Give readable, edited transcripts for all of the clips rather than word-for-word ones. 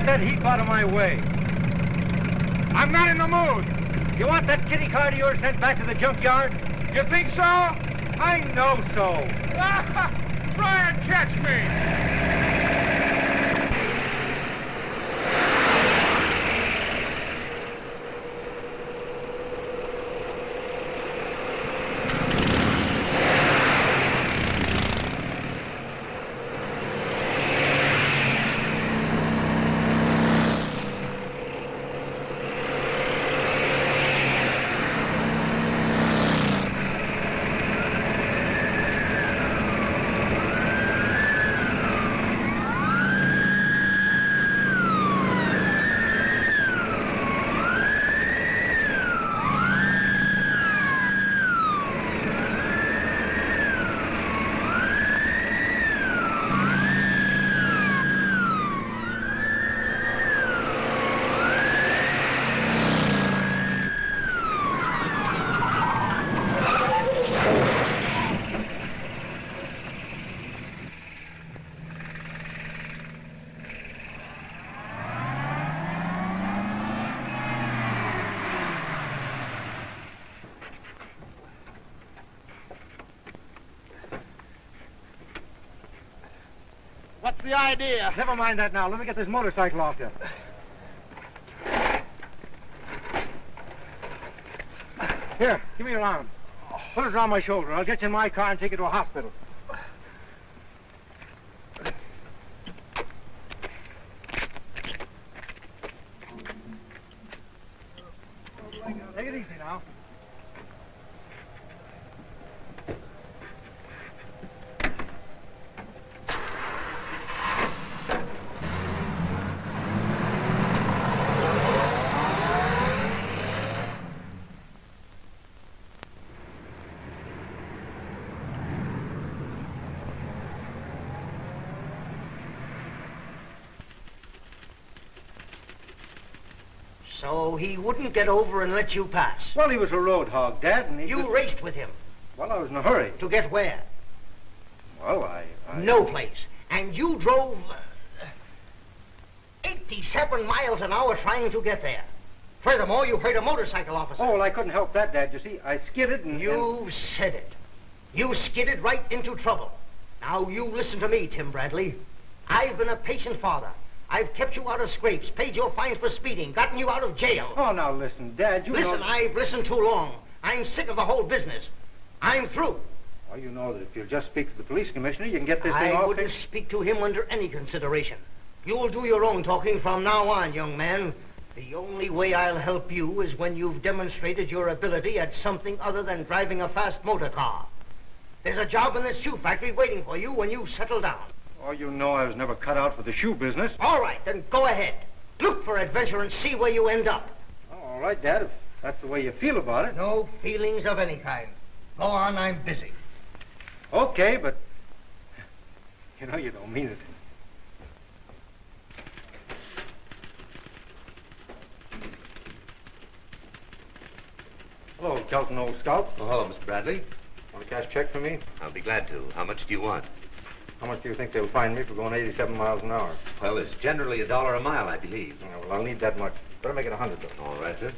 that heap out of my way. I'm not in the mood. You want that kitty car of yours sent back to the junkyard? You think so? I know so. Try and catch me. What's the idea? Never mind that now. Let me get this motorcycle off you. Here, give me your arm. Put it around my shoulder. I'll get you in my car and take you to a hospital. Take it easy now. So he wouldn't get over and let you pass. Well, he was a road hog, Dad, and he... You raced with him. Well, I was in a hurry. To get where? Well, I... No place. And you drove 87 miles an hour trying to get there. Furthermore, you hurt a motorcycle officer. Oh, well, I couldn't help that, Dad. You see, I skidded and... You said it. You skidded right into trouble. Now, you listen to me, Tim Bradley. I've been a patient father. I've kept you out of scrapes, paid your fines for speeding, gotten you out of jail. Oh, now listen, Dad, you Listen, know... I've listened too long. I'm sick of the whole business. I'm through. Well, you know that if you'll just speak to the police commissioner, you can get this thing off... I wouldn't speak to him under any consideration. You'll do your own talking from now on, young man. The only way I'll help you is when you've demonstrated your ability at something other than driving a fast motor car. There's a job in this shoe factory waiting for you when you settle down. Oh, you know I was never cut out for the shoe business. All right, then go ahead. Look for adventure and see where you end up. Oh, all right, Dad, if that's the way you feel about it. No feelings of any kind. Go on, I'm busy. Okay, but... You know you don't mean it. Hello, Kelton, old scout. Oh, hello, Mr. Bradley. Want a cash check for me? I'll be glad to. How much do you want? How much do you think they'll fine me for going 87 miles an hour? Well, it's generally $1 a mile, I believe. Yeah, well, I'll need that much. Better make it 100, though. All right, sir.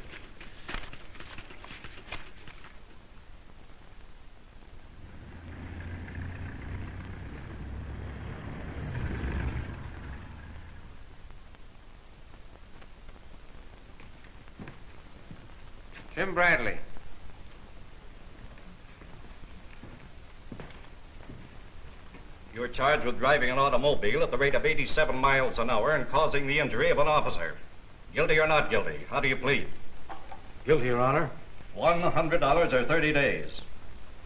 Tim Bradley. You're charged with driving an automobile at the rate of 87 miles an hour and causing the injury of an officer. Guilty or not guilty? How do you plead? Guilty, Your Honor. $100 or 30 days.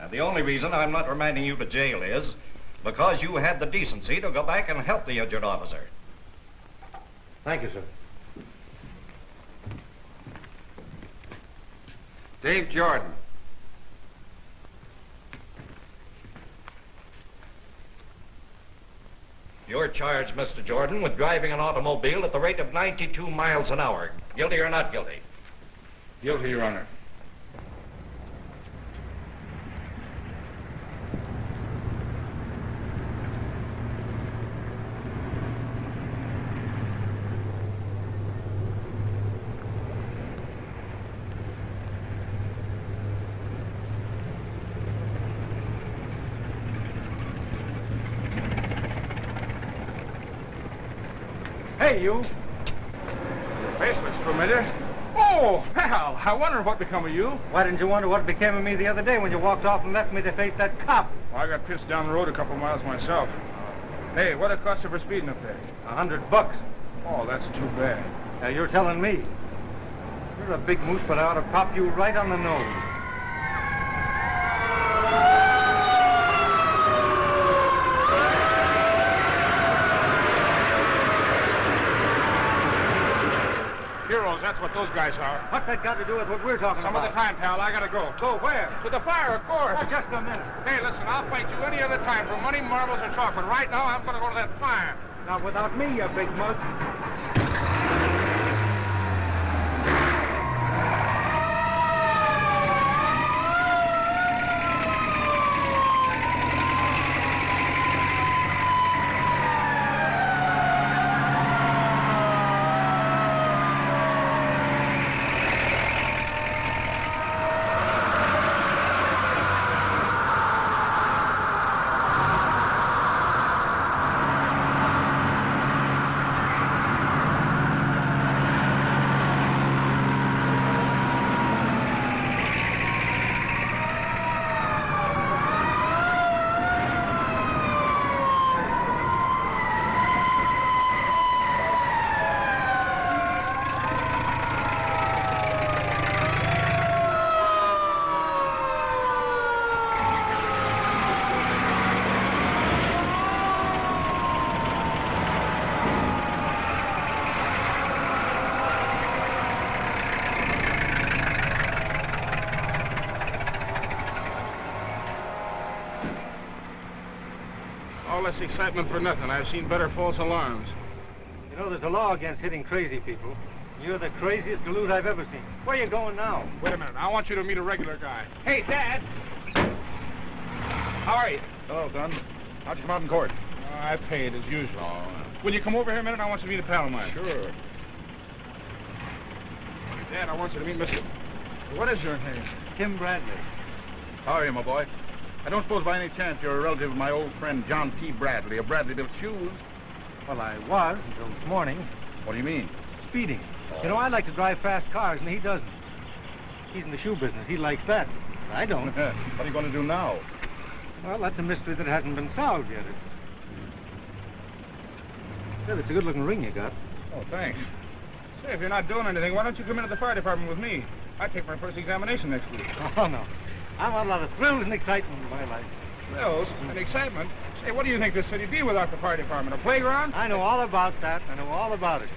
And the only reason I'm not remanding you to jail is because you had the decency to go back and help the injured officer. Thank you, sir. Dave Jordan. You're charged, Mr. Jordan, with driving an automobile at the rate of 92 miles an hour. Guilty or not guilty? Guilty, Your Honor. Hey, you. Face looks familiar. Oh, pal, I wonder what become of you. Why didn't you wonder what became of me the other day when you walked off and left me to face that cop? Well, I got pissed down the road a couple miles myself. Hey, what it cost you for speeding up there? $100. Oh, that's too bad. Now, you're telling me. You're a big moose, but I ought to pop you right on the nose. Heroes, that's what those guys are. What's that got to do with what we're talking Some about? other time, pal, I gotta go. Go where? To the fire, of course. Oh, just a minute. Hey, listen, I'll fight you any other time for money, marbles, or chalk, but right now I'm gonna go to that fire. Not without me, you big mug. All this excitement for nothing. I've seen better false alarms. You know, there's a law against hitting crazy people. You're the craziest galoot I've ever seen. Where you going now? Wait a minute. I want you to meet a regular guy. Hey, Dad! How are you? Hello, son. How'd you come out in court? I paid as usual. Will you come over here a minute? I want you to meet a pal of mine. Sure. Dad, I want you to meet Mr. What is your name? Tim Bradley. How are you, my boy? I don't suppose by any chance you're a relative of my old friend John T. Bradley of Bradley Built Shoes? Well, I was until this morning. What do you mean? Speeding. You know, I like to drive fast cars, and he doesn't. He's in the shoe business. He likes that. I don't. What are you going to do now? Well, that's a mystery that hasn't been solved yet. It's a good-looking ring you got. Oh, thanks. Say, if you're not doing anything, why don't you come into the fire department with me? I take my first examination next week. Oh, no. I want a lot of thrills and excitement in my life. Thrills and excitement? Say, what do you think this city'd be without the fire department? A playground? I know all about that. I know all about it.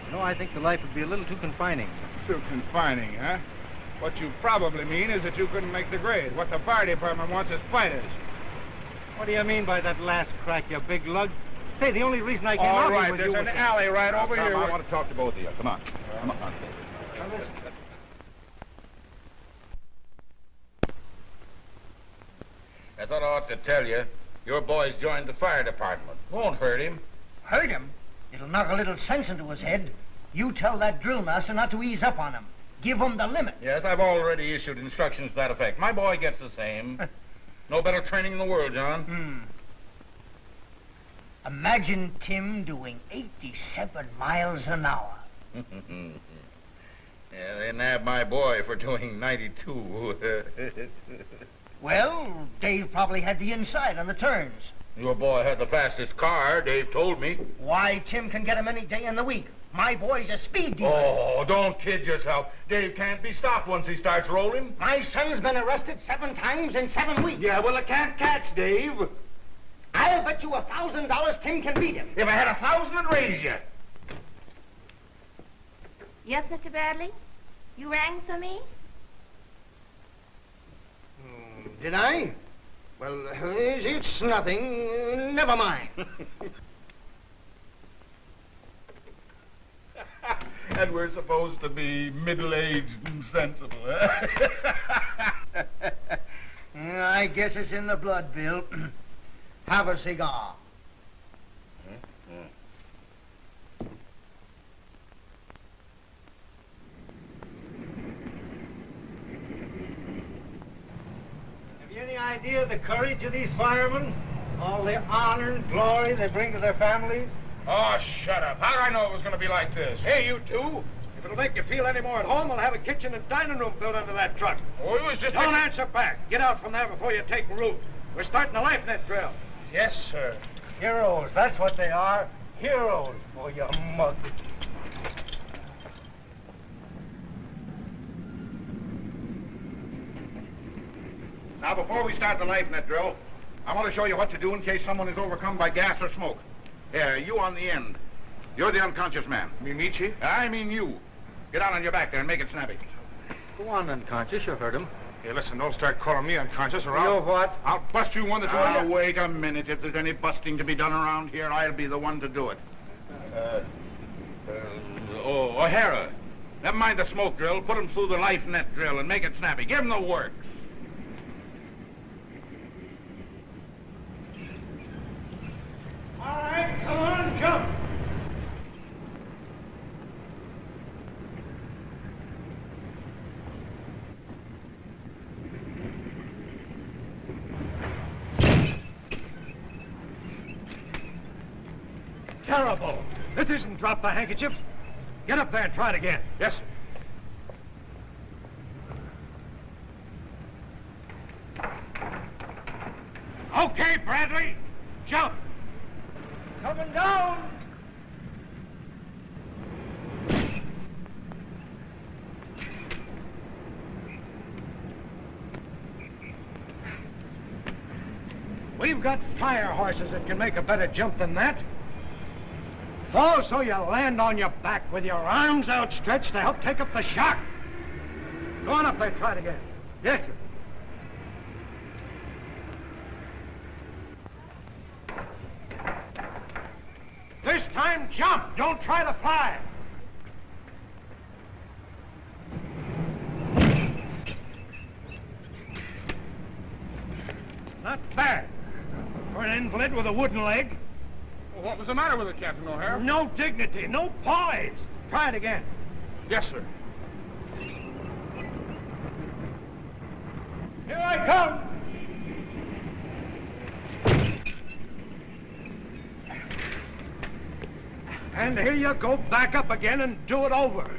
You know, I think the life would be a little too confining. Too confining, huh? What you probably mean is that you couldn't make the grade. What the fire department wants is fighters. What do you mean by that last crack, you big lug? Say, the only reason I came All out right, here with there's you an was... alley right over Tom, here. I want to talk to both of you. Come on. Come on. I thought I ought to tell you, your boy's joined the fire department. Won't hurt him. Hurt him? It'll knock a little sense into his head. You tell that drill master not to ease up on him. Give him the limit. Yes, I've already issued instructions to that effect. My boy gets the same. No better training in the world, John. Imagine Tim doing 87 miles an hour. Yeah, they nabbed my boy for doing 92. Well, Dave probably had the inside on the turns. Your boy had the fastest car, Dave told me. Why, Tim can get him any day in the week. My boy's a speed demon. Oh, don't kid yourself. Dave can't be stopped once he starts rolling. My son's been arrested 7 times in 7 weeks. Yeah, well, it can't catch, Dave. I'll bet you $1,000 Tim can beat him. If I had 1,000, I'd raise you. Yes, Mr. Bradley? You rang for me? Did I? Well, it's nothing. Never mind. And we're supposed to be middle-aged and sensible, huh? I guess it's in the blood, Bill. Have a cigar. Have you any idea of the courage of these firemen? All the honor and glory they bring to their families? Oh, shut up. How did I know it was going to be like this? Hey, you two. If it'll make you feel any more at home, we'll have a kitchen and dining room built under that truck. Oh, it was just... Don't answer back. Get out from there before you take root. We're starting the life net drill. Yes, sir. Heroes, that's what they are. Heroes. Oh, you mug. Now, before we start the life net drill, I want to show you what to do in case someone is overcome by gas or smoke. Here, you on the end. You're the unconscious man. Me, Chief? I mean you. Get down on your back there and make it snappy. Go on, unconscious. You heard him. Hey, listen, don't start calling me unconscious or You know what? I'll bust you one that's... Now, wait a minute. If there's any busting to be done around here, I'll be the one to do it. O'Hara, never mind the smoke drill. Put him through the life net drill and make it snappy. Give him the works. All right, come on, jump. Terrible. This isn't drop the handkerchief. Get up there and try it again. Yes, sir. Okay, Bradley. Jump. Coming down. We've got fire horses that can make a better jump than that. Fall so you land on your back with your arms outstretched to help take up the shock. Go on up there, try it again. Yes, sir. This time, jump. Don't try to fly. Not bad. For an invalid with a wooden leg. Well, what was the matter with it, Captain O'Hara? No dignity, no poise. Try it again. Yes, sir. Here I come. And here you go back up again and do it over.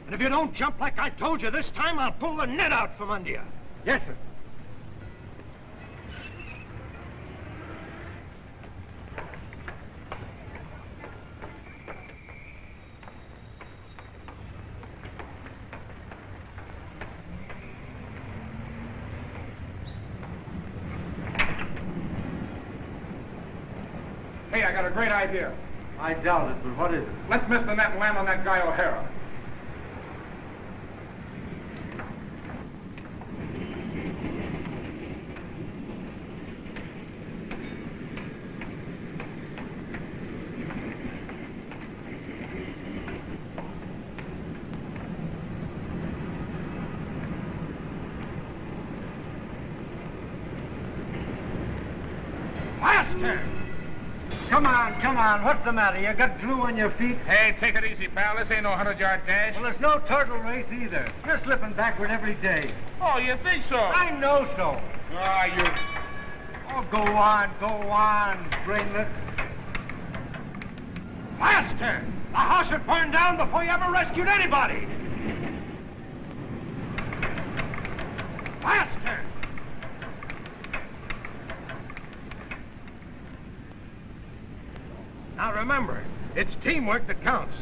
And if you don't jump like I told you this time, I'll pull the net out from under you. Yes, sir. Hey, I got a great idea. I doubt it, but what is it? Let's miss the net and land on that guy O'Hara. Faster! Come on. What's the matter? You got glue on your feet? Hey, take it easy, pal. This ain't no 100-yard dash. Well, there's no turtle race either. You're slipping backward every day. Oh, you think so? I know so. Ah, you... Oh, go on, brainless. Faster! The house would burn down before you ever rescued anybody. Faster! Now remember, it's teamwork that counts.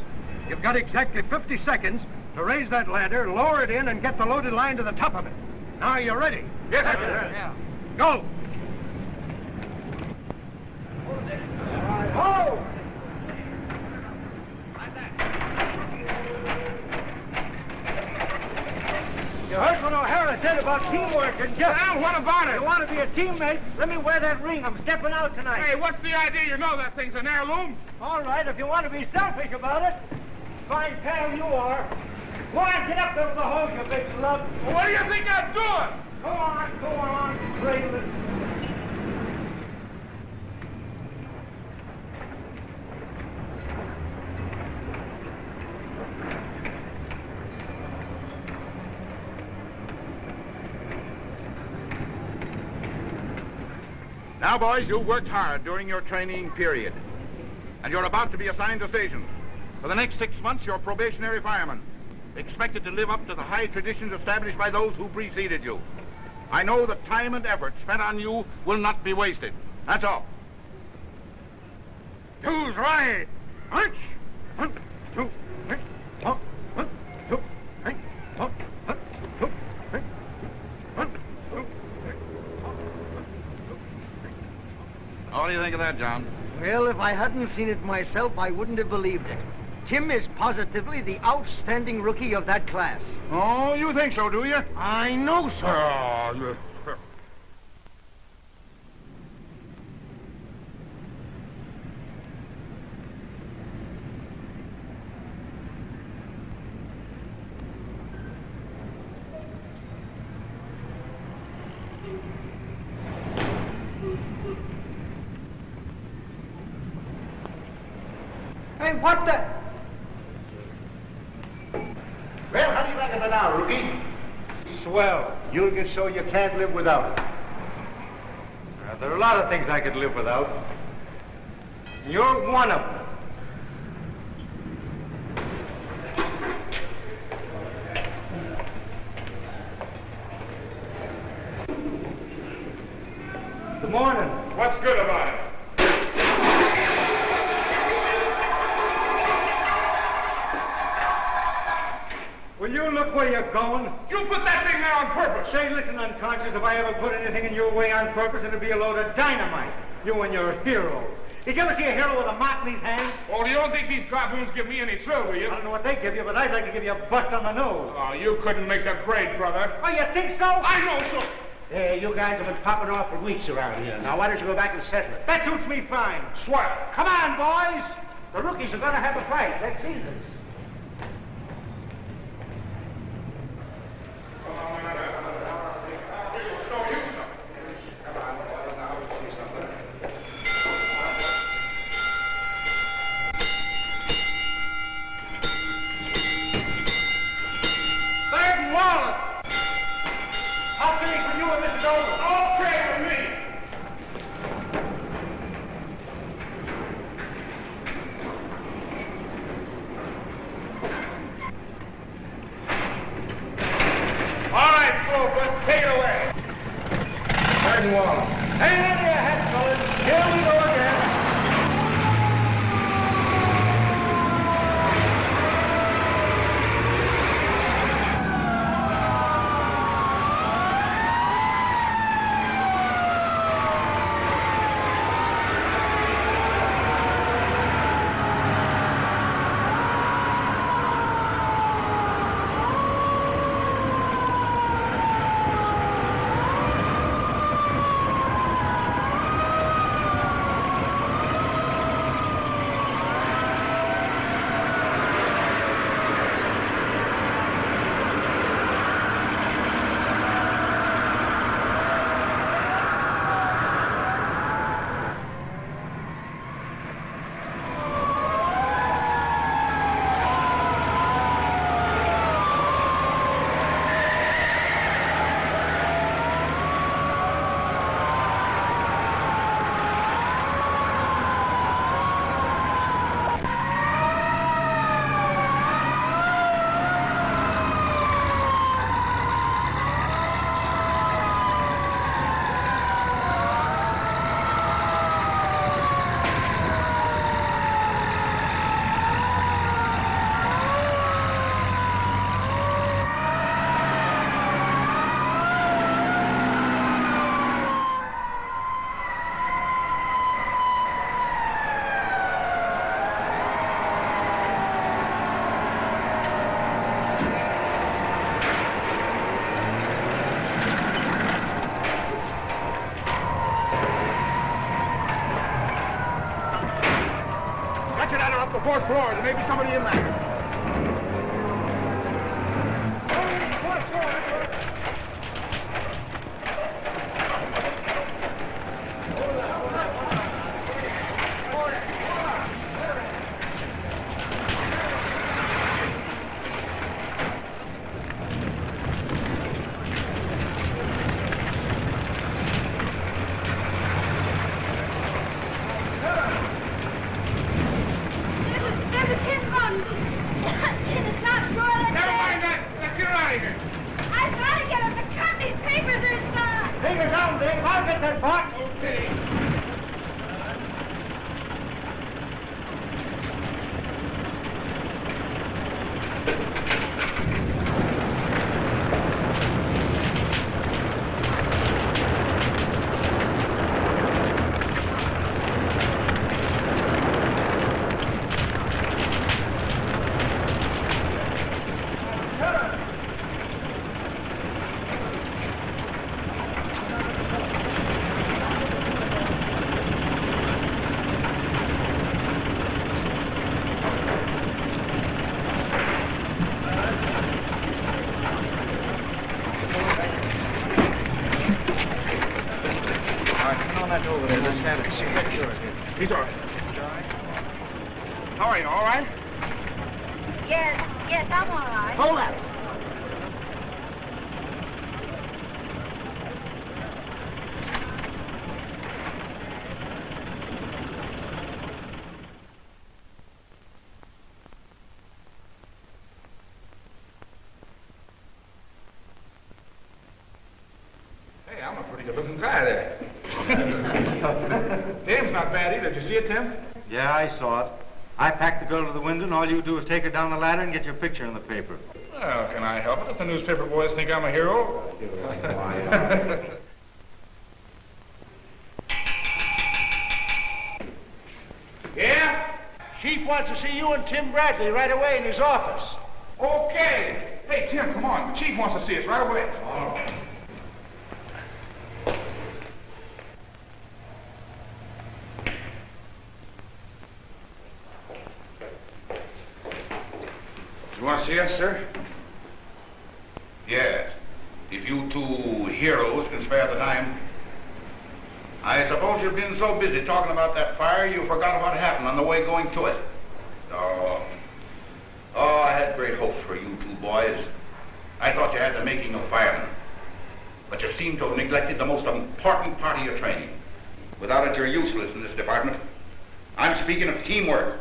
You've got exactly 50 seconds to raise that ladder, lower it in, and get the loaded line to the top of it. Now, are you ready? Yes, sir. Yeah. Go! Ho! You heard what O'Hara said about teamwork, didn't you? Well, what about it? You want to be a teammate? Let me wear that ring. I'm stepping out tonight. Hey, what's the idea? You know that thing's an heirloom. All right, if you want to be selfish about it. Fine pal you are. Go on, get up there with the hose, you big lug. Well, what do you think I'm doing? Go on, brainless. Now, boys, you've worked hard during your training period. and you're about to be assigned to stations. For the next 6 months, you're probationary fireman, expected to live up to the high traditions established by those who preceded you. I know that time and effort spent on you will not be wasted. That's all. Two's right. Hunch. 1, 2, 3, 4, 1, 2, 3, 4, 1, 2, 3, 1, 2, 3. What do you think of that, John? Well, if I hadn't seen it myself, I wouldn't have believed it. Tim is positively the outstanding rookie of that class. Oh, you think so, do you? I know so. Oh, you... Hey, what the... Well, how do you like it now, rookie? Swell. You'll get so you can't live without it. There are a lot of things I could live without. You're one of them. Good morning. What's good about it? Will you look where you're going? You put that thing there on purpose. Say, listen, unconscious, if I ever put anything in your way on purpose, it'd be a load of dynamite. You and your hero. Did you ever see a hero with a mop in his hand? Oh, you don't think these garboons give me any thrill, do you? I don't know what they give you, but I'd like to give you a bust on the nose. Oh, you couldn't make the grade, brother. Oh, you think so? I know so. Hey, you guys have been popping off for weeks around here. Now, why don't you go back and settle it? That suits me fine. Swell. Come on, boys. The rookies are going to have a fight. Let's see this. The fourth floor. There may be somebody in there. down, Dave. I'll get that box. Okay. He's all right. How are you? All right? Yes, I'm all right. Hold up. Hey, I'm a pretty good-looking guy there. Tim's not bad either. Did you see it, Tim? Yeah, I saw it. I packed the girl to the window, and all you do is take her down the ladder and get your picture in the paper. Well, can I help it if the newspaper boys think I'm a hero? Yeah? Chief wants to see you and Tim Bradley right away in his office. Okay. Hey, Tim, come on. The chief wants to see us right away. All right. You want to see us, sir? Yes. If you two heroes can spare the time. I suppose you've been so busy talking about that fire you forgot what happened on the way going to it. Oh, I had great hopes for you two boys. I thought you had the making of firemen. But you seem to have neglected the most important part of your training. Without it, you're useless in this department. I'm speaking of teamwork.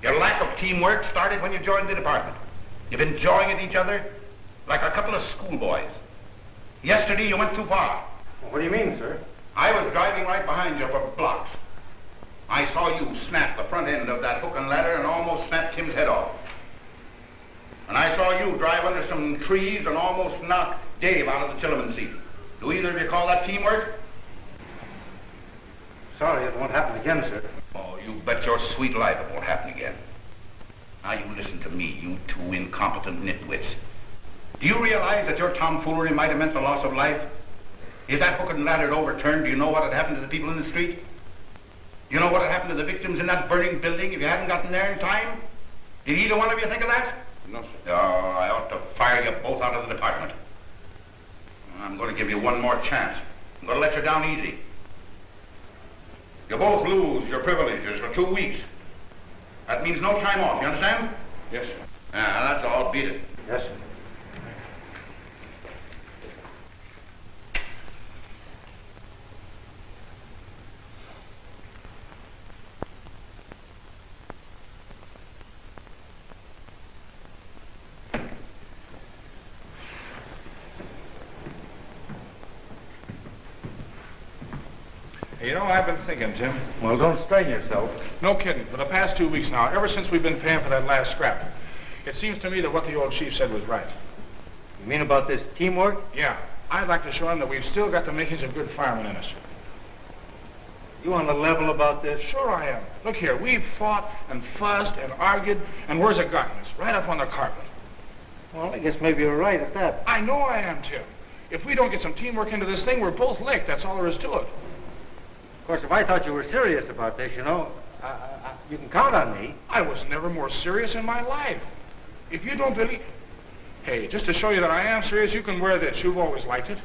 Your lack of teamwork started when you joined the department. You've been jawing at each other like a couple of schoolboys. Yesterday, you went too far. What do you mean, sir? I was driving right behind you for blocks. I saw you snap the front end of that hook and ladder and almost snap Tim's head off. And I saw you drive under some trees and almost knock Dave out of the Tillman seat. Do either of you call that teamwork? Sorry, it won't happen again, sir. Oh, you bet your sweet life it won't happen again. Now you listen to me, you two incompetent nitwits. Do you realize that your tomfoolery might have meant the loss of life? If that hook and ladder had overturned, do you know what had happened to the people in the street? You know what had happened to the victims in that burning building if you hadn't gotten there in time? Did either one of you think of that? No, sir. Oh, I ought to fire you both out of the department. I'm going to give you one more chance. I'm going to let you down easy. You both lose your privileges for 2 weeks. That means no time off, you understand? Yes, sir. That's all. Beat it. Yes, sir. You know, I've been thinking, Tim. Well, don't strain yourself. No kidding. For the past 2 weeks now, ever since we've been paying for that last scrap, it seems to me that what the old chief said was right. You mean about this teamwork? Yeah. I'd like to show him that we've still got the makings of good firemen in us. You on the level about this? Sure I am. Look here, we've fought and fussed and argued, and where's it gotten us? Right up on the carpet. Well, I guess maybe you're right at that. I know I am, Tim. If we don't get some teamwork into this thing, we're both licked. That's all there is to it. Of course, if I thought you were serious about this, you know, you can count on me. I was never more serious in my life. If you don't believe... Hey, just to show you that I am serious, you can wear this. You've always liked it.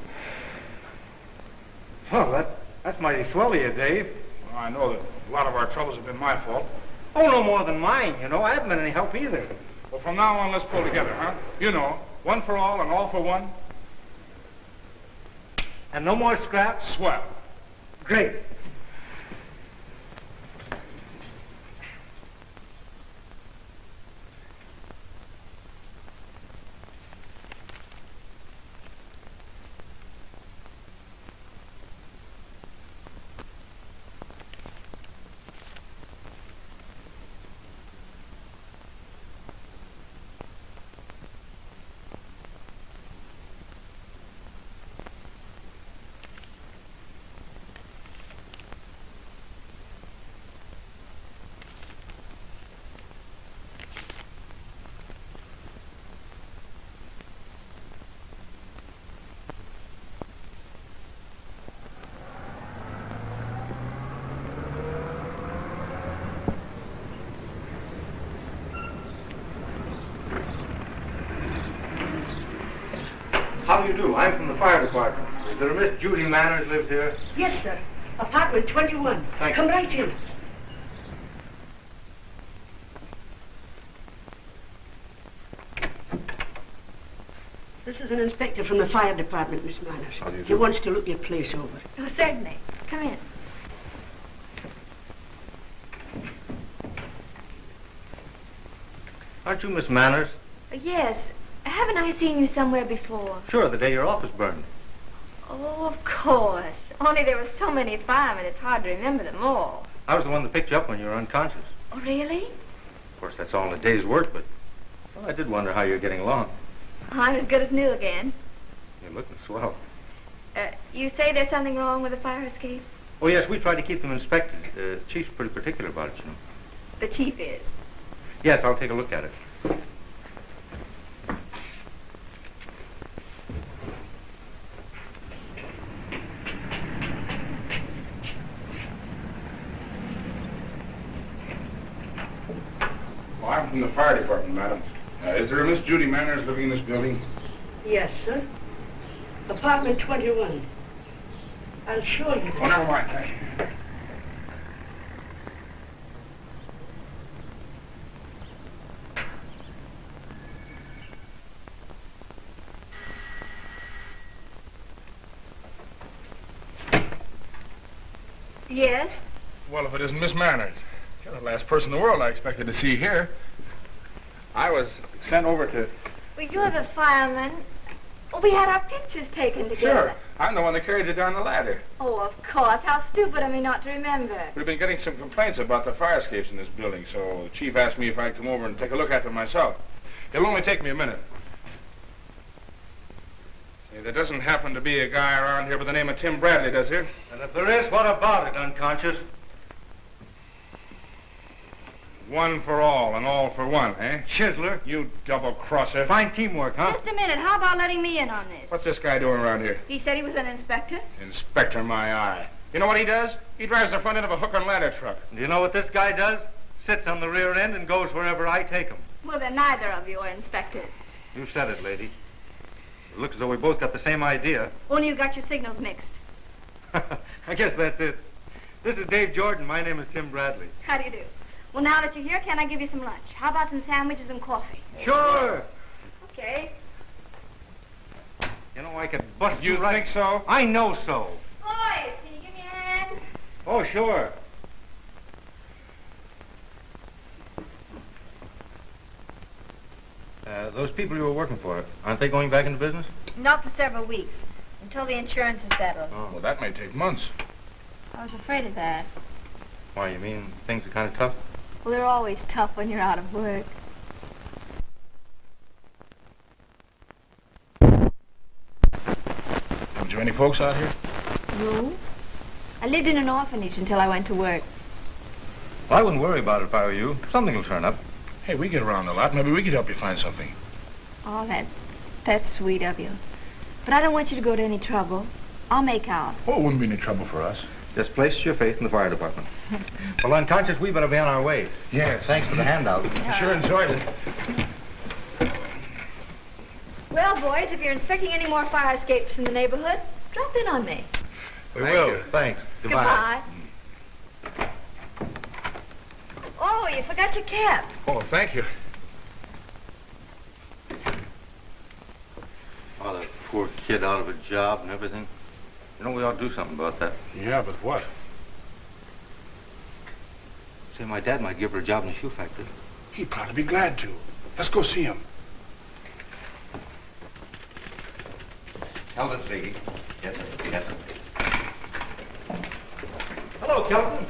Well, that's mighty swell of you, Dave. Well, I know that a lot of our troubles have been my fault. Oh, no more than mine, you know. I haven't been any help either. Well, from now on, let's pull together, huh? You know, one for all and all for one. And no more scraps? Swell. Great. do you do? I'm from the fire department. Is there a Miss Judy Manners lives here? Yes, sir. Apartment 21. Thank Come you. right in. This is an inspector from the fire department, Miss Manners. How do you He do? wants to look your place over. Oh, certainly. Come in. Aren't you Miss Manners? Yes. Haven't I seen you somewhere before? Sure, the day your office burned. Oh, of course. Only there were so many firemen, it's hard to remember them all. I was the one that picked you up when you were unconscious. Oh, really? Of course, that's all in a day's work, but well, I did wonder how you're getting along. I'm as good as new again. You're looking swell. You say there's something wrong with the fire escape? Oh, yes, we try to keep them inspected. The chief's pretty particular about it, you know. The chief is. Yes, I'll take a look at it. Well, I'm from the fire department, madam. Is there a Miss Judy Manners living in this building? Yes, sir. Apartment 21. I'll show you. Oh, never mind. Yes? Well, if it isn't Miss Manners, you're the last person in the world I expected to see here. I was sent over to... Well, you're the fireman. Oh, we had our pictures taken together. Sure. I'm the one that carried you down the ladder. Oh, of course. How stupid of me not to remember. We've been getting some complaints about the fire escapes in this building, so the chief asked me if I'd come over and take a look at them myself. It'll only take me a minute. Hey, there doesn't happen to be a guy around here by the name of Tim Bradley, does there? And if there is, what about it, unconscious? One for all and all for one, eh? Chiseler. You double-crosser. Fine teamwork, huh? Just a minute. How about letting me in on this? What's this guy doing around here? He said he was an inspector. Inspector, my eye. You know what he does? He drives the front end of a hook and ladder truck. Do you know what this guy does? Sits on the rear end and goes wherever I take him. Well, then neither of you are inspectors. You said it, lady. It looks as though we both got the same idea. Only you got your signals mixed. I guess that's it. This is Dave Jordan. My name is Tim Bradley. How do you do? Well, now that you're here, can I give you some lunch? How about some sandwiches and coffee? Sure. Okay. You know, I could bust You right. think so? I know so. Boys, can you give me a hand? Oh, sure. Those people you were working for, aren't they going back into business? Not for several weeks, until the insurance is settled. Oh. Well, that may take months. I was afraid of that. Why, you mean things are kind of tough? Well, they're always tough when you're out of work. Haven't you any folks out here? No. I lived in an orphanage until I went to work. Well, I wouldn't worry about it if I were you. Something will turn up. Hey, we get around a lot. Maybe we could help you find something. Oh, that's sweet of you. But I don't want you to go to any trouble. I'll make out. Oh, it wouldn't be any trouble for us. Just place your faith in the fire department. Well, unconscious, we better be on our way. Yes. Thanks for the handout. I sure enjoyed it. Well, boys, if you're inspecting any more fire escapes in the neighborhood, drop in on me. We will. Thanks. Goodbye. Oh, you forgot your cap. Oh, thank you. Oh, that poor kid out of a job and everything. You know, we ought to do something about that. Yeah, but what? Say, my dad might give her a job in the shoe factory. He'd probably be glad to. Let's go see him. Kelvin speaking. Yes, sir. Yes, sir. Hello, Kelvin.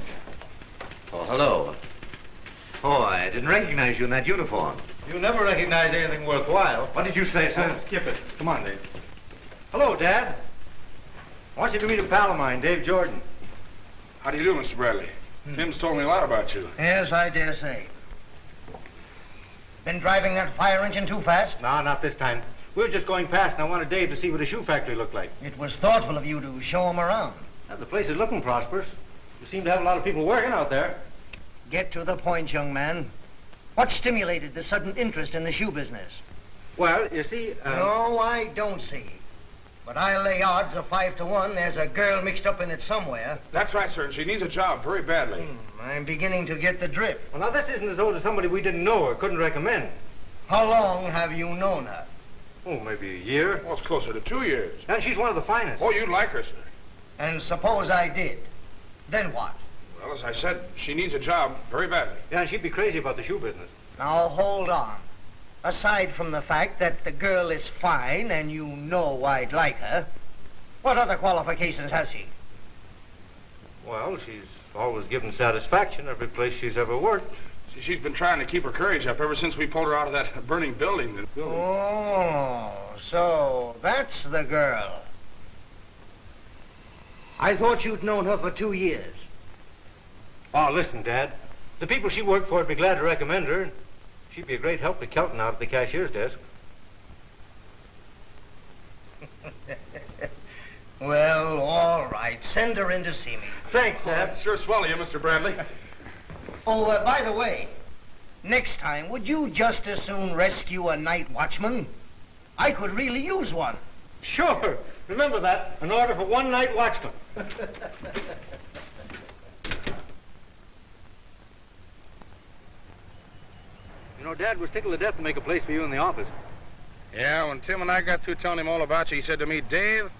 Oh, hello. Oh, I didn't recognize you in that uniform. You never recognize anything worthwhile. What did you say, sir? Skip it. Come on, Dave. Hello, Dad. I want you to meet a pal of mine, Dave Jordan. How do you do, Mr. Bradley? Tim's told me a lot about you. Yes, I dare say. Been driving that fire engine too fast? No, not this time. We were just going past, and I wanted Dave to see what a shoe factory looked like. It was thoughtful of you to show him around. Well, the place is looking prosperous. You seem to have a lot of people working out there. Get to the point, young man. What stimulated the sudden interest in the shoe business? Well, you see... No, I don't see. But I lay odds of 5 to 1 there's a girl mixed up in it somewhere. That's right, sir. She needs a job very badly. I'm beginning to get the drift. Well, now, this isn't as though there's somebody we didn't know or couldn't recommend. How long have you known her? Oh, maybe a year. Well, it's closer to 2 years. And she's one of the finest. Oh, you'd like her, sir. And suppose I did. Then what? Well, as I said, she needs a job very badly. Yeah, and she'd be crazy about the shoe business. Now, hold on. Aside from the fact that the girl is fine and you know I'd like her, what other qualifications has she? Well, she's always given satisfaction every place she's ever worked. See, she's been trying to keep her courage up ever since we pulled her out of that burning building. Oh, so that's the girl. I thought you'd known her for 2 years. Oh, listen, Dad. The people she worked for would be glad to recommend her. She'd be a great help to Kelton out at the cashier's desk. Well, all right. Send her in to see me. Thanks, Oh, Dad. that's sure swell of you, Mr. Bradley. Oh, by the way, next time, would you just as soon rescue a night watchman? I could really use one. Sure. Remember that. An order for 1 night watchman. You know, Dad was tickled to death to make a place for you in the office. Yeah, when Tim and I got through telling him all about you, he said to me, Dave,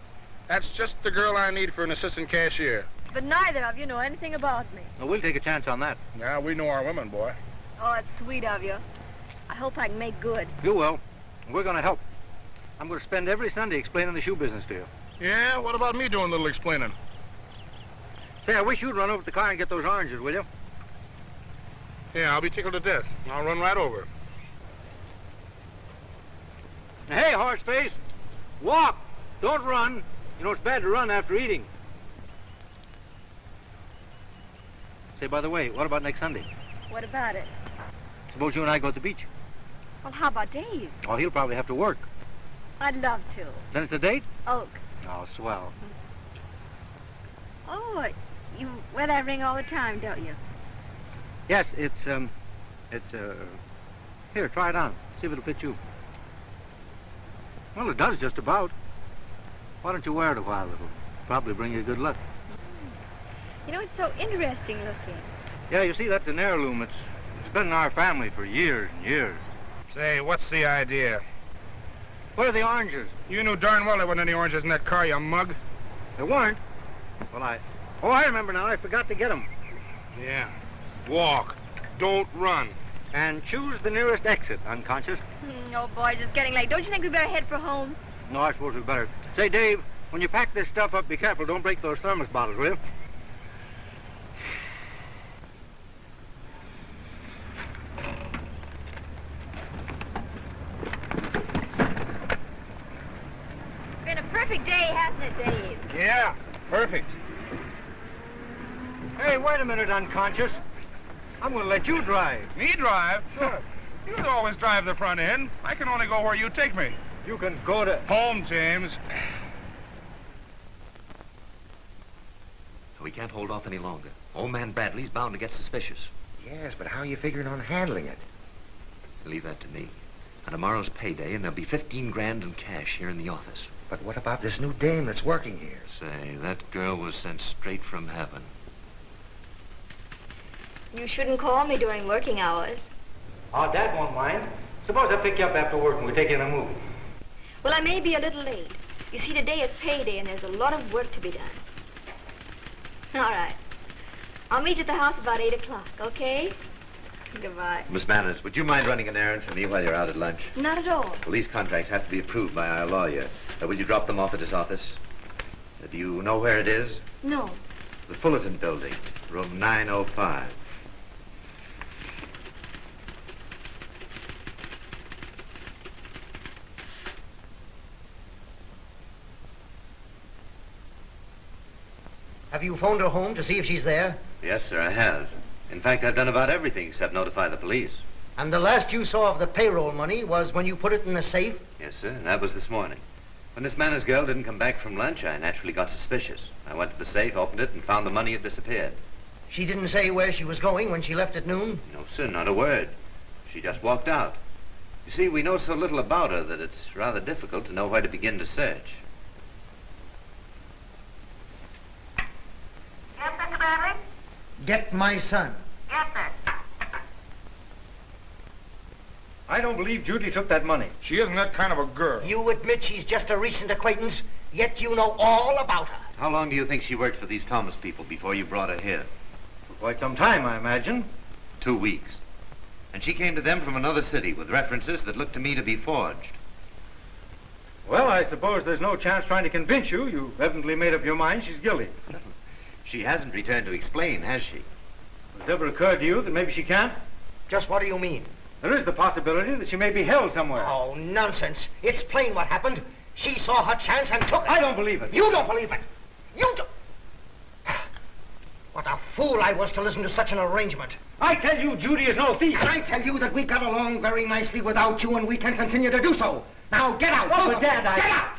that's just the girl I need for an assistant cashier. But neither of you know anything about me. Well, we'll take a chance on that. Yeah, we know our women, boy. Oh, it's sweet of you. I hope I can make good. You will. We're going to help. I'm going to spend every Sunday explaining the shoe business to you. Yeah, what about me doing a little explaining? Say, I wish you'd run over to the car and get those oranges, will you? Yeah, I'll be tickled to death. I'll run right over. Now, hey, horseface, walk. Don't run. You know, it's bad to run after eating. Say, by the way, what about next Sunday? What about it? Suppose you and I go to the beach. Well, how about Dave? Oh, he'll probably have to work. I'd love to. Then it's a date? Oak. Oh, swell. Oh, you wear that ring all the time, don't you? Yes, here, try it on. See if it'll fit you. Well, it does just about. Why don't you wear it a while? It'll probably bring you good luck. You know, it's so interesting looking. Yeah, you see, that's an heirloom. It's been in our family for years and years. Say, what's the idea? Where are the oranges? You knew darn well there weren't any oranges in that car, you mug. There weren't. Well, I remember now. I forgot to get them. Yeah. Walk. Don't run. And choose the nearest exit, unconscious. Oh, boy, it's just getting late. Don't you think we better head for home? No, I suppose we better. Say, Dave, when you pack this stuff up, be careful. Don't break those thermos bottles, will you? Been a perfect day, hasn't it, Dave? Yeah, perfect. Hey, wait a minute, unconscious. I'm going to let you drive. Me drive? Sure. You always drive the front end. I can only go where you take me. You can go to... Home, James. We can't hold off any longer. Old man Bradley's bound to get suspicious. Yes, but how are you figuring on handling it? Leave that to me. And tomorrow's payday, and there'll be 15 grand in cash here in the office. But what about this new dame that's working here? Say, that girl was sent straight from heaven. You shouldn't call me during working hours. Oh, Dad won't mind. Suppose I pick you up after work and we take you in a movie. Well, I may be a little late. You see, today is payday and there's a lot of work to be done. All right. I'll meet you at the house about 8 o'clock, okay? Goodbye. Miss Manners, would you mind running an errand for me while you're out at lunch? Not at all. Police contracts have to be approved by our lawyer. Will you drop them off at his office? Do you know where it is? No. The Fullerton Building, room 905. Have you phoned her home to see if she's there? Yes, sir, I have. In fact, I've done about everything except notify the police. And the last you saw of the payroll money was when you put it in the safe? Yes, sir, and that was this morning. When this Manners girl didn't come back from lunch, I naturally got suspicious. I went to the safe, opened it, and found the money had disappeared. She didn't say where she was going when she left at noon? No, sir, not a word. She just walked out. You see, we know so little about her that it's rather difficult to know where to begin to search. Get my son. I don't believe Judy took that money. She isn't that kind of a girl. You admit she's just a recent acquaintance, yet you know all about her. How long do you think she worked for these Thomas people before you brought her here? For quite some time, I imagine. 2 weeks. And she came to them from another city with references that looked to me to be forged. Well, I suppose there's no chance trying to convince you. You've evidently made up your mind she's guilty. She hasn't returned to explain, has she? Has it ever occurred to you that maybe she can't? Just what do you mean? There is the possibility that she may be held somewhere. Oh, nonsense. It's plain what happened. She saw her chance and took it. I don't believe it. You don't believe it. You don't. What a fool I was to listen to such an arrangement. I tell you, Judy is no thief. And I tell you that we got along very nicely without you, and we can continue to do so. Now get out. Oh, but Dad, Get out.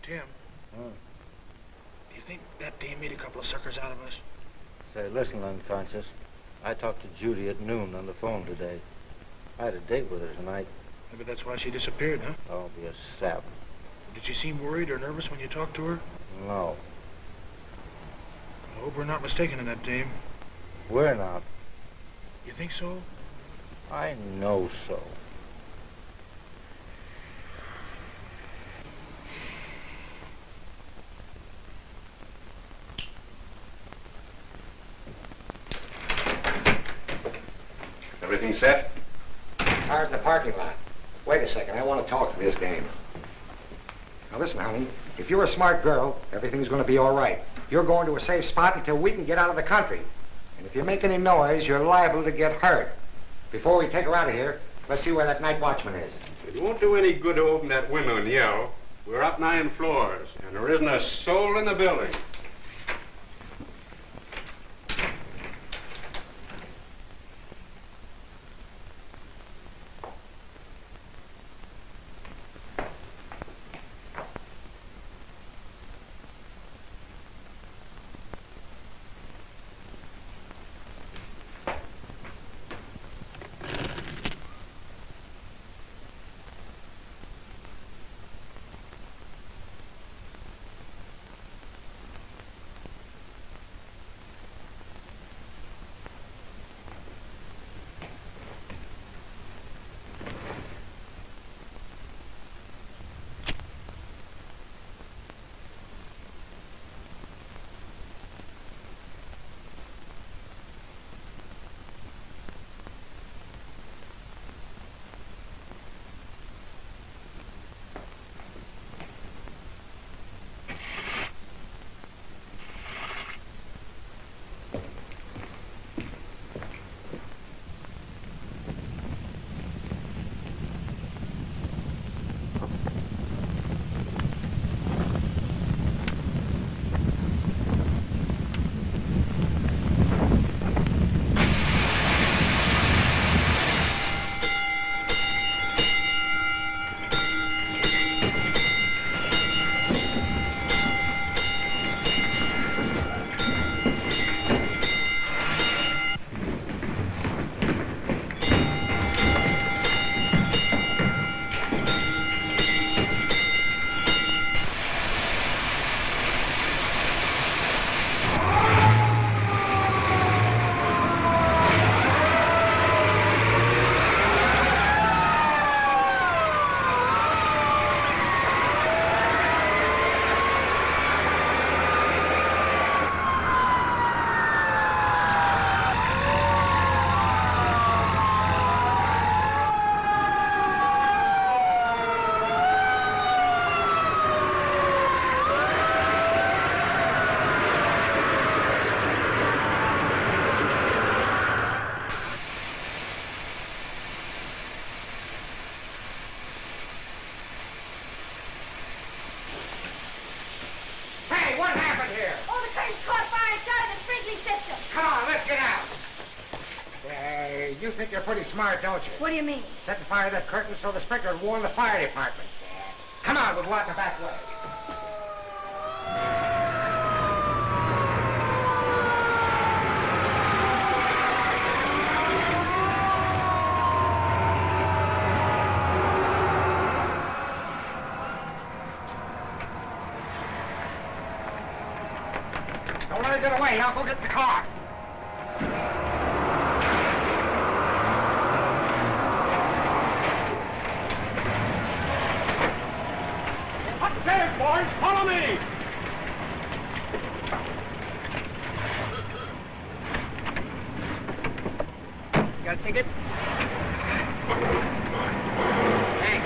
Tim, do you think that dame made a couple of suckers out of us? Say, listen, unconscious. I talked to Judy at noon on the phone today. I had a date with her tonight. Maybe that's why she disappeared, huh? Oh, be a sap. Did she seem worried or nervous when you talked to her? No, I hope we're not mistaken in that dame. we're not. You think so? I know so. Everything set? Car's in the parking lot. Wait a second, I want to talk to this dame. Now listen, honey, if you're a smart girl, everything's going to be all right. You're going to a safe spot until we can get out of the country. And if you make any noise, you're liable to get hurt. Before we take her out of here, let's see where that night watchman is. It won't do any good to open that window and yell. We're up 9 floors, and there isn't a soul in the building. You think you're pretty smart, don't you? What do you mean? Setting fire to that curtain so the sprinkler would warn the fire department. Come on, we'll go out the back way. Don't let her get away. I'll go get the car. Upstairs, boys. Follow me. You got a ticket? Thanks.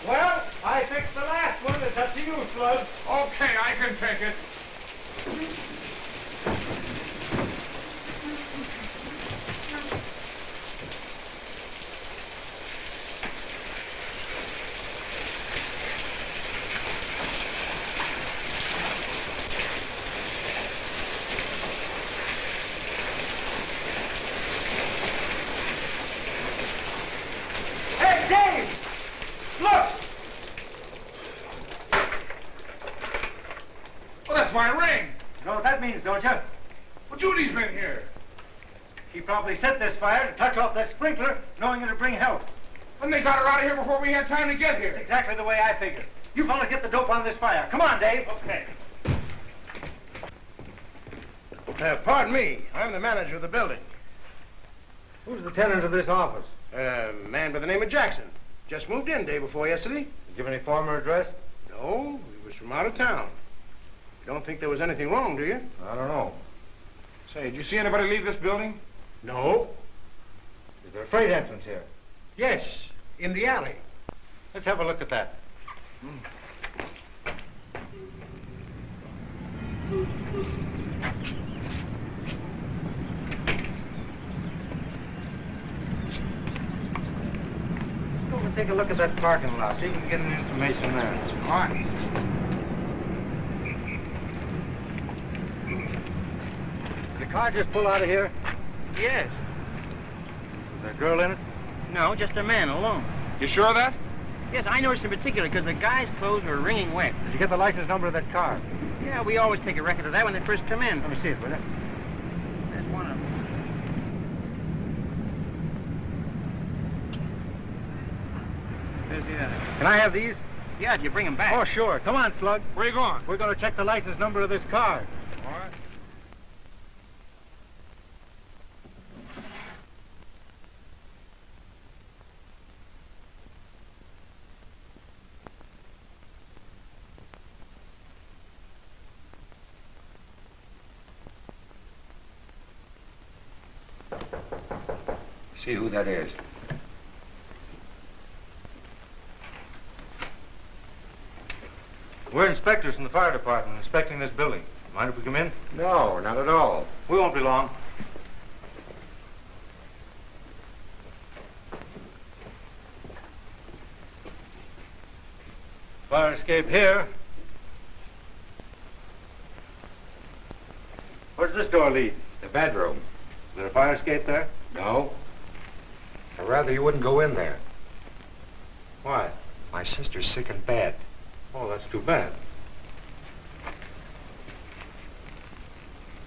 Well, I fixed the last one. It's up to you, Slug. Okay, I can take it. Hey, Dave! Look! Well, that's my ring. You know what that means, don't you? Well, Judy's been here. She probably set this fire to touch off that sprinkler, knowing it'd bring help. And they got her out of here before we had time to get That's here. exactly the way I figured. You fellas get the dope on this fire. Come on, Dave. Okay. Pardon me. I'm the manager of the building. Who's the tenant of this office? A man by the name of Jackson. Just moved in day before yesterday. Give any form or address? No, he was from out of town. You don't think there was anything wrong, do you? I don't know. Say, did you see anybody leave this building? No. Is there a freight entrance here? Yes, in the alley. Let's have a look at that. Go and take a look at that parking lot. See if we can get any information there. All right. Did the car just pull out of here? Yes. Was there a girl in it? No, just a man alone. You sure of that? Yes, I noticed in particular because the guy's clothes were wringing wet. Did you get the license number of that car? Yeah, we always take a record of that when they first come in. Let me see it, will you? There's one of them. There's the other. Can I have these? Yeah, did you bring them back? Oh, sure. Come on, Slug. Where you going? We're going to check the license number of this car. All right. See who that is. We're inspectors from the fire department inspecting this building. Mind if we come in? No, not at all. We won't be long. Fire escape here. Where does this door lead? The bedroom. Is there a fire escape there? No. I'd rather you wouldn't go in there. Why? My sister's sick in bed. Oh, that's too bad.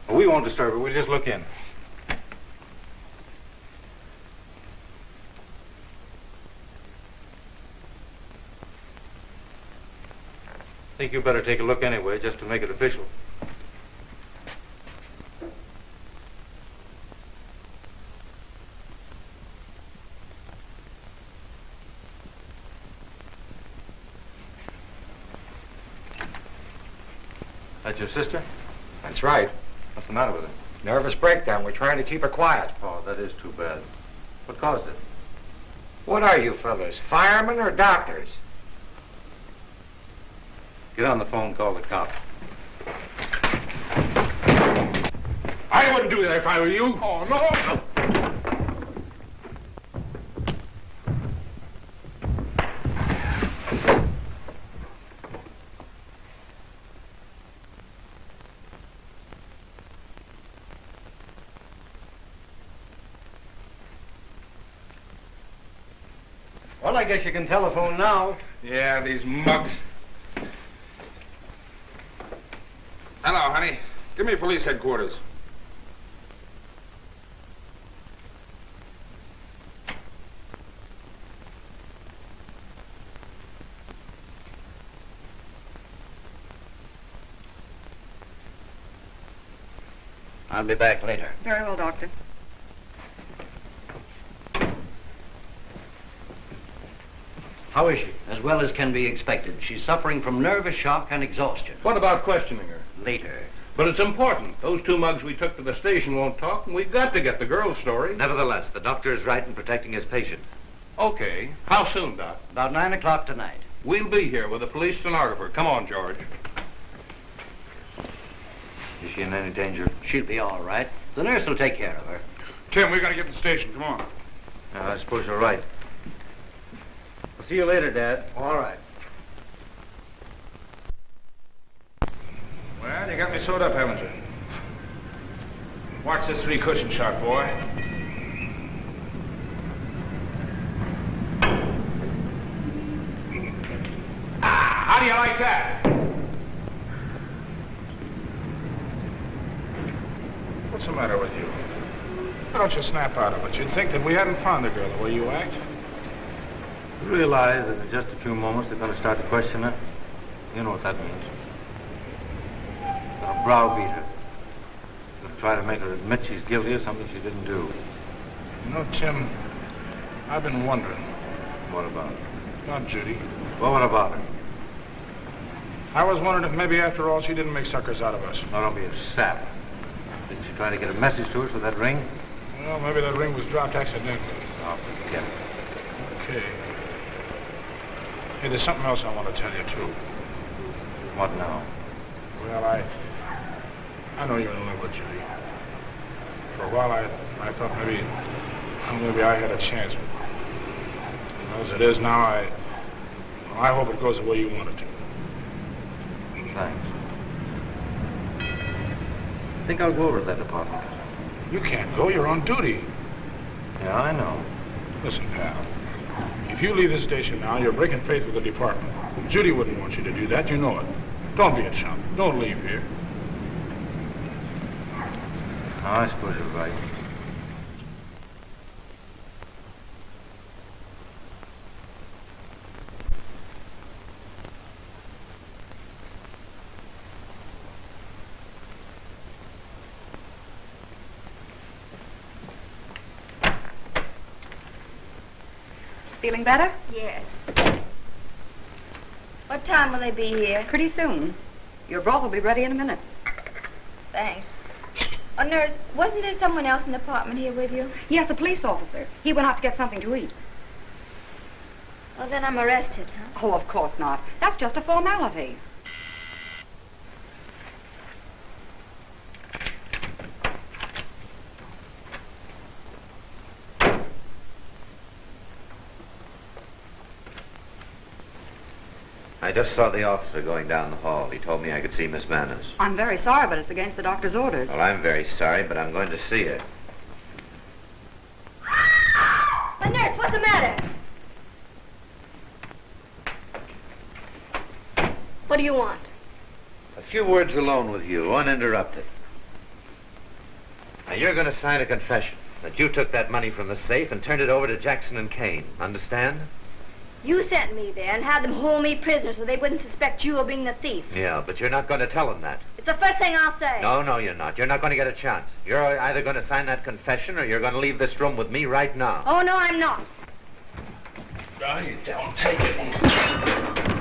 Well, we won't disturb her. We'll just look in. I think you better take a look anyway, just to make it official. That's your sister? That's right. What's the matter with her? Nervous breakdown. We're trying to keep her quiet. Oh, that is too bad. What caused it? What are you fellas, firemen or doctors? Get on the phone, call the cops. I wouldn't do that if I were you. Oh, no. Well, I guess you can telephone now. Yeah, these mugs. Hello, honey. Give me police headquarters. I'll be back later. Very well, Doctor. How is she? As well as can be expected. She's suffering from nervous shock and exhaustion. What about questioning her? Later. But it's important. Those 2 mugs we took to the station won't talk, and we've got to get the girl's story. Nevertheless, the doctor is right in protecting his patient. Okay. How soon, Doc? About 9 o'clock tonight. We'll be here with a police stenographer. Come on, George. Is she in any danger? She'll be all right. The nurse will take care of her. Tim, we gotta get to the station. Come on. I suppose you're right. I'll see you later, Dad. All right. Well, you got me sewed up, haven't you? Watch this 3-cushion shot, boy. How do you like that? What's the matter with you? Why don't you snap out of it? You'd think that we hadn't found the girl the way you act. You realize that in just a few moments they're going to start to question her? You know what that means. They're going to browbeat her. They're going to try to make her admit she's guilty of something she didn't do. You know, Tim, I've been wondering. What about her? About Judy. Well, what about her? I was wondering if maybe after all she didn't make suckers out of us. Now, don't be a sap. Didn't she try to get a message to us with that ring? Well, maybe that ring was dropped accidentally. Oh, forget it. Okay. Hey, there's something else I want to tell you, too. What now? Well, I know you're in love with Judy. For a while, I thought maybe I had a chance. But as it is now, I hope it goes the way you want it to. Thanks. I think I'll go over to that apartment. You can't go. You're on duty. Yeah, I know. Listen, pal. If you leave this station now, you're breaking faith with the department. Judy wouldn't want you to do that. You know it. Don't be a chump. Don't leave here. Oh, I suppose you're right. Feeling better? Yes. What time will they be here? Pretty soon. Your broth will be ready in a minute. Thanks. Oh, nurse, wasn't there someone else in the apartment here with you? Yes, a police officer. He went out to get something to eat. Well, then I'm arrested, huh? Oh, of course not. That's just a formality. I just saw the officer going down the hall. He told me I could see Miss Manners. I'm very sorry, but it's against the doctor's orders. Well, I'm very sorry, but I'm going to see her. But nurse, what's the matter? What do you want? A few words alone with you, uninterrupted. Now, you're going to sign a confession that you took that money from the safe and turned it over to Jackson and Kane. Understand? You sent me there and had them hold me prisoner so they wouldn't suspect you of being the thief. Yeah, but you're not going to tell them that. It's the first thing I'll say. No, you're not. You're not going to get a chance. You're either going to sign that confession or you're going to leave this room with me right now. Oh, no, I'm not. No, you don't take it.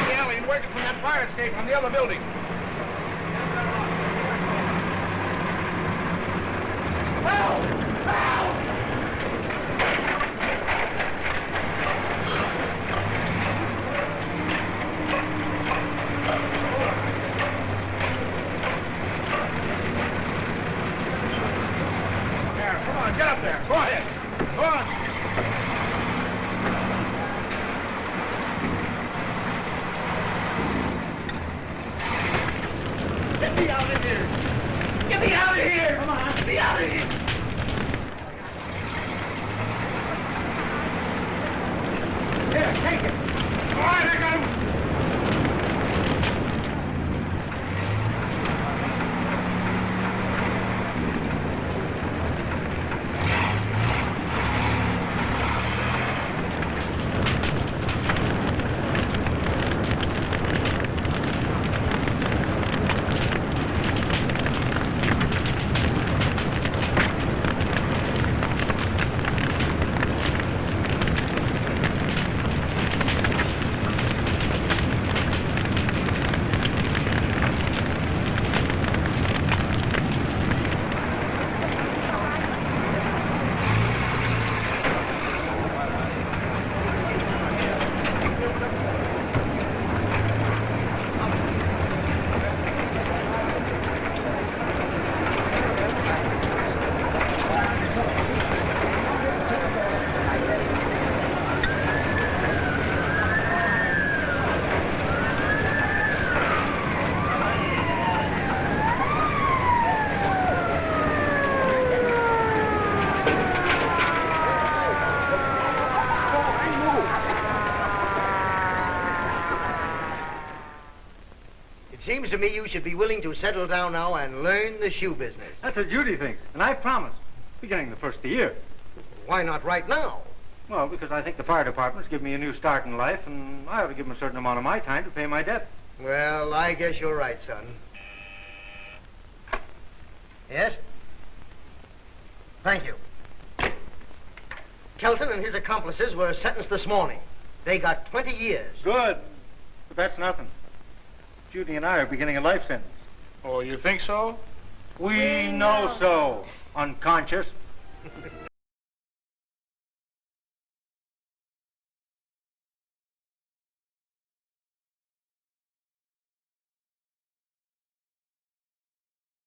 the alley and working from that fire escape from the other building. Help! Help! There, come on, get up there. Go ahead. Go on. Get me out of here! Get me out of here! Come on, get me out of here! Here, take it. All right, I got him. Seems to me you should be willing to settle down now and learn the shoe business. That's what Judy thinks, and I promised. Beginning the first of the year. Why not right now? Well, because I think the fire department's given me a new start in life, and I ought to give them a certain amount of my time to pay my debt. Well, I guess you're right, son. Yes? Thank you. Kelton and his accomplices were sentenced this morning. They got 20 years. Good. But that's nothing. Judy and I are beginning a life sentence. Oh, you think so? We know so. Unconscious.